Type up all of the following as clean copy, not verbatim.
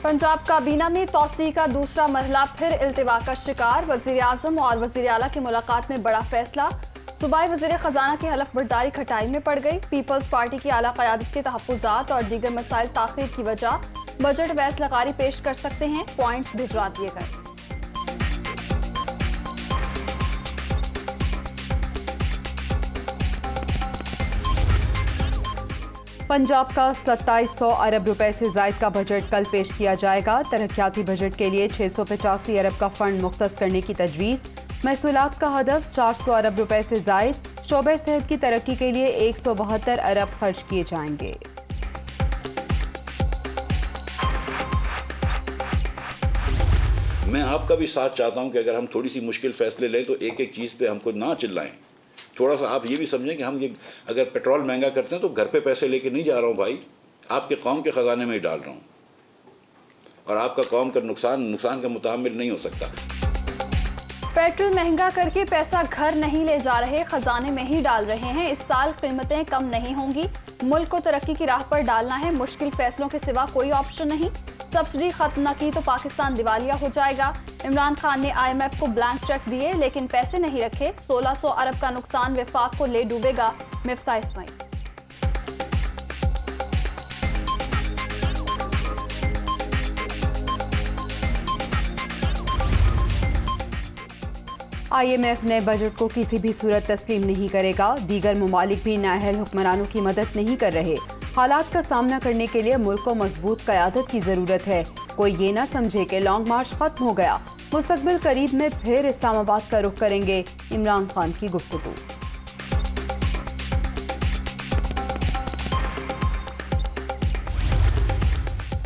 पंजाब काबीना में तौसी का दूसरा मरहला फिर इल्तिवा का शिकार। वज़ीर-ए-आज़म और वज़ीर-ए-आला की मुलाकात में बड़ा फैसला। सूबाई वज़ीर खजाना की हलफ बर्दारी खटाई में पड़ गई। पीपल्स पार्टी की आला क़यादत के तहफ़्फ़ुज़ात और दीगर मसाइल ताख़ीर की वजह। बजट वैस लगारी पेश कर सकते हैं, पॉइंट्स भिजवा दिए गए। पंजाब का 2700 अरब रुपए से ज़ायद का बजट कल पेश किया जाएगा। तरक्याती बजट के लिए 685 अरब का फंड मुख्तस करने की तजवीज़। महसूलात का हदफ 400 अरब रुपए से ज़ायद। शोबे सेहत की तरक्की के लिए 172 अरब खर्च किए जाएंगे। मैं आपका भी साथ चाहता हूं कि अगर हम थोड़ी सी मुश्किल फैसले लें तो एक एक चीज़ पे हमको ना चिल्लाएं। थोड़ा सा आप ये भी समझें कि हम ये अगर पेट्रोल महंगा करते हैं तो घर पे पैसे लेके नहीं जा रहा हूँ भाई, आपके कौम के ख़जाने में ही डाल रहा हूँ और आपका कौम का नुकसान का मुतामिल नहीं हो सकता। पेट्रोल महंगा करके पैसा घर नहीं ले जा रहे, खजाने में ही डाल रहे हैं। इस साल कीमतें कम नहीं होंगी। मुल्क को तरक्की की राह पर डालना है, मुश्किल फैसलों के सिवा कोई ऑप्शन नहीं। सब्सिडी खत्म न की तो पाकिस्तान दिवालिया हो जाएगा। इमरान खान ने IMF को ब्लैंक चेक दिए लेकिन पैसे नहीं रखे। 1600 अरब का नुकसान वफाक को ले डूबेगा। मिफ्ता इस्माइल। IMF ने बजट को किसी भी सूरत तस्लीम नहीं करेगा। दीगर ममालिक भी नाअहल हुक्मरानों की मदद नहीं कर रहे। हालात का सामना करने के लिए मुल्क को मजबूत क़यादत की ज़रूरत है। कोई ये ना समझे कि लॉन्ग मार्च खत्म हो गया। मुस्तकबिल करीब में फिर इस्लामाबाद का रुख करेंगे। इमरान खान की गुफ्तगू।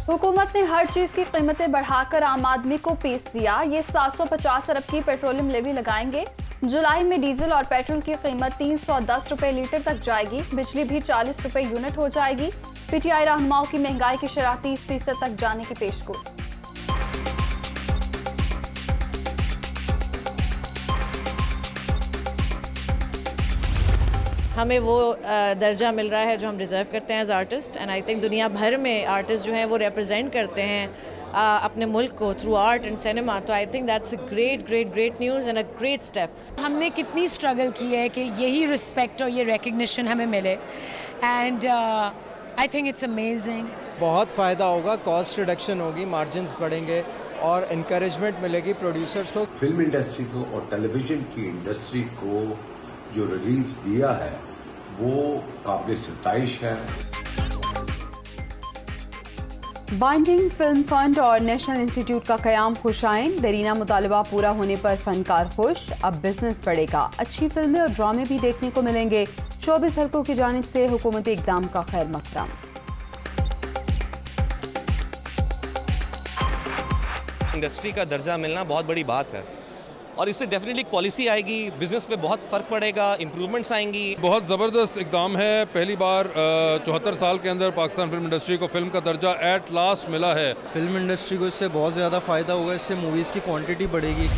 हुकूमत ने हर चीज की कीमतें बढ़ाकर आम आदमी को पीस दिया। ये 750 अरब की पेट्रोलियम लेवी लगाएंगे। जुलाई में डीजल और पेट्रोल की कीमत 310 रुपए लीटर तक जाएगी। बिजली भी 40 रुपए यूनिट हो जाएगी। PTI रहनुमाओं की महंगाई की शरह 30% तक जाने की पेशगोई। हमें वो दर्जा मिल रहा है जो हम डिज़र्व करते हैं as artist, and I think दुनिया भर में आर्टिस्ट जो हैं वो रिप्रेजेंट करते हैं अपने मुल्क को थ्रू आर्ट एंड सिनेमा। तो I think that's a great news and a great step. हमने कितनी स्ट्रगल की है कि यही रिस्पेक्ट और ये रिकग्निशन हमें मिले, and I think it's amazing. बहुत फ़ायदा होगा, कॉस्ट रिडक्शन होगी, मार्जिन्स बढ़ेंगे और इनकरेजमेंट मिलेगी प्रोड्यूसर्स को। फिल्म इंडस्ट्री को और टेलीविज़न की इंडस्ट्री को जो रिलीफ दिया है वो काबिल सताइश है। बाइंडिंग फिल्म फंड और नेशनल इंस्टीट्यूट का क़याम खुशाइन। दरीना मुतालबा पूरा होने पर फनकार खुश। अब बिजनेस बढ़ेगा, अच्छी फिल्में और ड्रामे भी देखने को मिलेंगे। 24 हल्कों की जानिब से हुकूमती इक़दाम का खैर मक़दम। इंडस्ट्री का दर्जा मिलना बहुत बड़ी बात है और इससे डेफिनेटली पॉलिसी आएगी, बिजनेस पे बहुत फ़र्क पड़ेगा, इम्प्रूवमेंट्स आएंगी। बहुत ज़बरदस्त इक़दाम है। पहली बार 74 साल के अंदर पाकिस्तान फिल्म इंडस्ट्री को फिल्म का दर्जा एट लास्ट मिला है। फिल्म इंडस्ट्री को इससे बहुत ज़्यादा फ़ायदा होगा, इससे मूवीज़ की क्वांटिटी बढ़ेगी।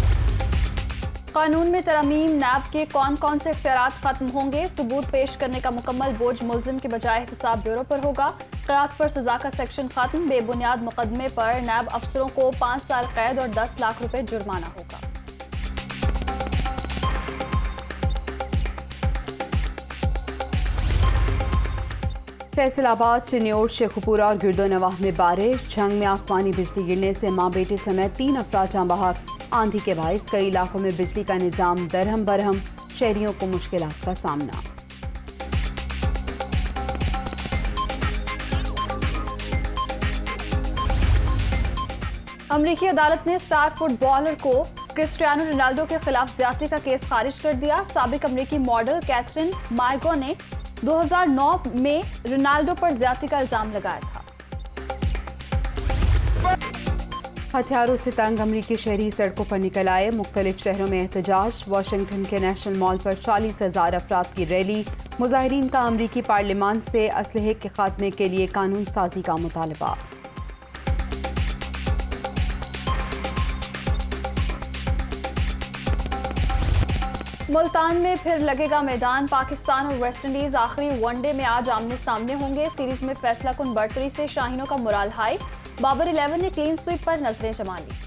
कानून में तरमीम, नैब के कौन कौन से इख्तियारात खत्म होंगे। सबूत पेश करने का मुकम्मल बोझ मुल्जिम के बजाय हिसाब ब्यूरो पर होगा। क़यास पर सजा का सेक्शन खत्म। बेबुनियाद मुकदमे पर नैब अफसरों को 5 साल कैद और 10 लाख रुपए जुर्माना होगा। फैसलाबाद, चिन्योट, शेखुपुरा और गिरदोनवाह में बारिश। झंग में आसमानी बिजली गिरने से मां बेटे समेत 3 अफराद जाँ बहक। आंधी के बाइस कई इलाकों में बिजली का निज़ाम दरहम बरहम। शहरियों को मुश्किलात का सामना। अमरीकी अदालत ने स्टार फुटबॉलर को क्रिस्टियानो रोनाल्डो के खिलाफ ज्यादती का केस खारिज कर दिया। साबिक अमरीकी मॉडल कैथरीन मार्गो ने 2009 में रोनाल्डो पर ज्यादती का इल्जाम लगाया था। हथियारों से तंग अमरीकी शहरी सड़कों पर निकल आए। मुख्तलिफ शहरों में एहतजाज। वाशिंगटन के नेशनल मॉल पर 40,000 अफराद की रैली। मुजाहिरीन का अमरीकी पार्लियामान से असलहे के खात्मे के लिए कानून साजी का मुतालबा। मुल्तान में फिर लगेगा मैदान। पाकिस्तान और वेस्टइंडीज आखिरी वनडे में आज आमने सामने होंगे। सीरीज में फैसला कुन बढ़तरी से शाहीनों का मोराल हाई। बाबर 11 ने क्लीन स्वीप पर नजरें जमा ली।